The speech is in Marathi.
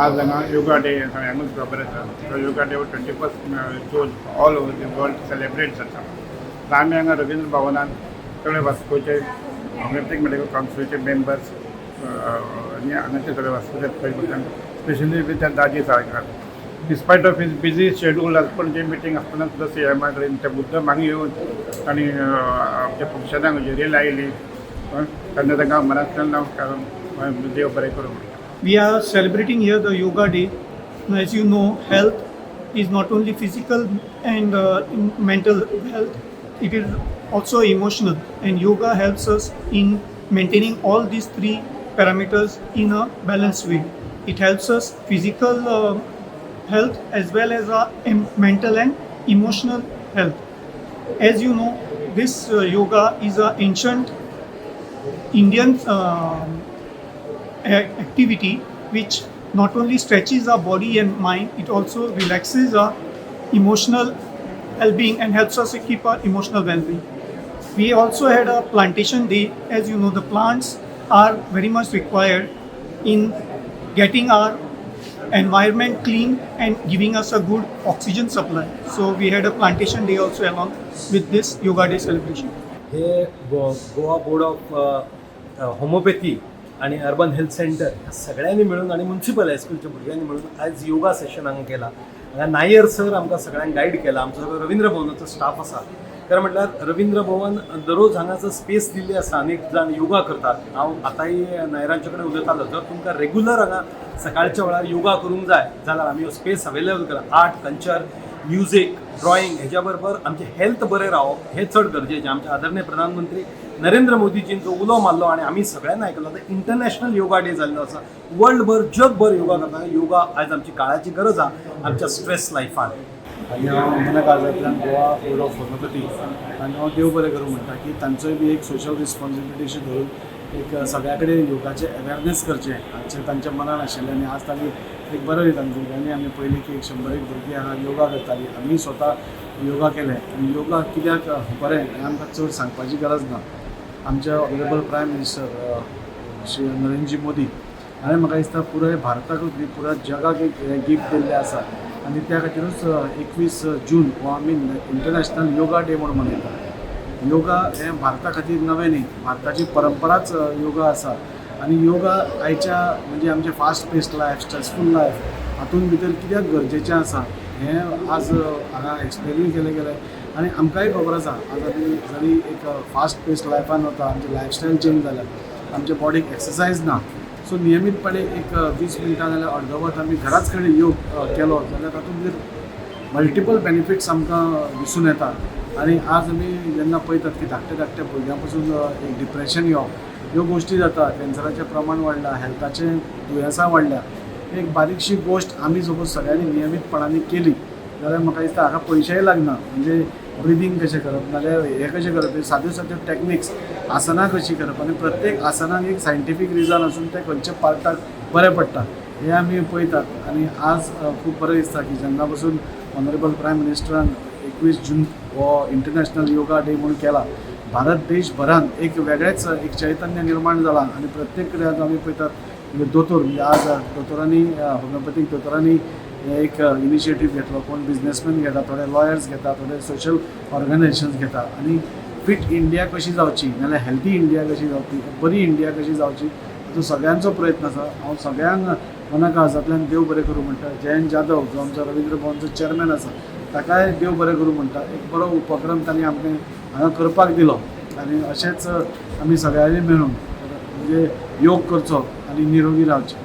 आज हांगा योगा डे सगळ्यांकूच खबर आसा. तो yoga day 21 June all over the world celebrate जाता. तर आमी हांगा रवींद्र भवनान सगळे वास्कोचे होमिओपॅथीक मेडिकल कावन्सिलचे मेंबर्स आनी हांगाचे सगळे वास्कोचे पयलींच्यान स्पेशली विथ त्या दाजी Salkar. डिस्पायट of his busy schedule आसपण जे मिटींग आसतना सुद्दां CMA कडेन ते मुद्दम हांगा येवन तांणी आमच्या फंक्शनाक हजेरी लायली. तेन्ना तांकां मनांतल्यान हांव देव बरें करूं म्हणटा. We are celebrating here the Yoga Day. As you know, health is not only physical and mental health, it is also emotional. And yoga helps us in maintaining all these three parameters in a balanced way. It helps us physical health as well as mental and emotional health. As you know, this yoga is an ancient Indian activity which not only stretches our body and mind, it also relaxes our emotional well-being and helps us to keep our emotional well-being. We also had a plantation day. As you know, the plants are very much required in getting our environment clean and giving us a good oxygen supply. So we had a plantation day also along with this Yoga Day celebration. हे गोवा बोर्ड ऑफ होमिओपॅथी आणि अर्बन हेल्थ सेंटर ह्या सगळ्यांनी मिळून आणि म्युन्सिपल हायस्कूलच्या भुरग्यांनी मिळून आज योगा सेशन हांगा केला. हांगा नायर सर आमकां सगळ्यांक गायड केला. आमचो सगळो रवींद्र भवनाचो स्टाफ आसा. खरें म्हटल्यार रवींद्र भवन दररोज हांगासर स्पेस दिल्ली आसा. अनेक जाण योगा करतात. हांव आतांय नायरांचे कडेन उलयतालो, जर तुमकां रेगुलर हांगा सकाळच्या वेळार योगा करूंक जाय जाल्यार आमी हो स्पेस अवेलेबल केला. आर्ट, कल्चर, म्युझिक, ड्रॉइंग हेच्या बरोबर आमचें हेल्थ बरें रावप हें चड गरजेचें. आमचे आदरणीय प्रधानमंत्री नरेंद्र मोदीजींचो उलो मारलो आणि आमी सगळ्यांनी आयकलो आतां इंटरनॅशनल योगा डे जाल्लो आसा. वर्ल्डभर जगभर योगा करता. योगा आयज आमची काळाची गरज आहा आमच्या स्ट्रेस लायफान. आनी हांव मना काळजांतल्यान गोवा बोर्ड ऑफ होमिओपॅथी आनी हांव देव बरें करूं म्हणटा की तांचोय बी एक सोशल रिस्पॉन्सिबिलिटी अशी धरून एक सगळ्या कडेन योगाचें अवेरनेस करचें हाचें तांच्या मनान आशिल्लें. आनी आज तांणी एक बरें दिता भुरग्यांनी आमी पयलीं की 100 भुरगीं हांगा योगा करतालीं. आमी स्वता योगा केलें आनी योगा कित्याक बरें हें आमकां चड सांगपाची गरज ना. आमचे honourable prime minister Shri Narendraji Modi हांवें म्हाका दिसता पुराय भारताकूच न्ही पुराय जगाक एक गिफ्ट दिल्लें आसा. आनी त्या खातीरूच 21 जून हो आमी इंटरनॅशनल योगा डे म्हणून मनयता. योगा हें भारता खातीर नवें न्ही, भारताची परंपराच योगा आसा. आनी योगा आयच्या म्हणजे आमचें fast paced life, stressful life हातूंत भितर कित्याक गरजेचें आसा हें आज हांगा एक्सप्लेन केलें गेलें. आनी आमकांय खबर आसा आज आमी जरी एक फास्ट पेस्ड लायफान वता, आमची लायफस्टायल चेंज जाल्या, आमच्या बॉडीक एक्सरसायज ना. सो नियमीतपणे एक 20 मिनटां नाल्यार अर्दवट आमी घराच कडेन योग केलो जाल्यार तातूंत भितर मल्टिपल बेनिफिट्स आमकां दिसून येता. आनी आज आमी जेन्ना पळयतात की धाकट्या धाकट्या भुरग्यां पासून एक डिप्रेशन येवप ह्यो गोश्टी जाता. कॅन्सराचें प्रमाण वाडलां, हेल्थाचें दुयेंसां वाडल्या. एक बारीकशी गोश्ट आमी सपोज सगळ्यांनी नियमीतपणांनी केली जाल्यार म्हाका दिसता हाका पयशेय लागना. म्हणजे ब्रिदींग कशें करप नाल्यार हें कशें करप, साद्यो साद्यो टॅक्निक्स, आसनां कशीं करप आनी प्रत्येक आसनाक एक सायंटिफीक रिजन आसून तें खंयच्या पार्टाक बरें पडटा हें आमी पळयतात. आनी आज खूब बरें दिसता की जेन्ना पासून ऑनरेबल प्रायम मिनिस्टरान 21 जून हो इंटरनॅशनल योगा डे म्हणून केला, भारत देशभरान एक वेगळेंच एक चैतन्य निर्माण जालां. आनी प्रत्येक कडेन आमी पळयतात दोतोर म्हणजे आज दोतोरांनी होमिओपॅथीक दोतोरांनी एक इनिशिएटीव घेतलो. कोण बिझनेसमॅन घेता, थोडे लॉयर्स घेता, थोडे सोशल ऑर्गनायजेशन्स घेता. आनी फीट इंडिया कशी जावची नाल्यार हेल्थी इंडिया कशी जावची, बरी इंडिया कशी जावची हातूंत सगळ्यांचो प्रयत्न आसा. हांव सगळ्यांक मना काळजांतल्यान देव बरें करूं म्हणटा. जयंत जाधव जो आमचो रवींद्र भवनचो चेअरमॅन आसा ताकाय देव बरें करूं म्हणटा. एक बरो उपक्रम तांणी आमकां हांगा करपाक दिलो. आनी अशेंच आमी सगळ्यांनी मेळून म्हणजे योग करचो आनी निरोगी रावचें.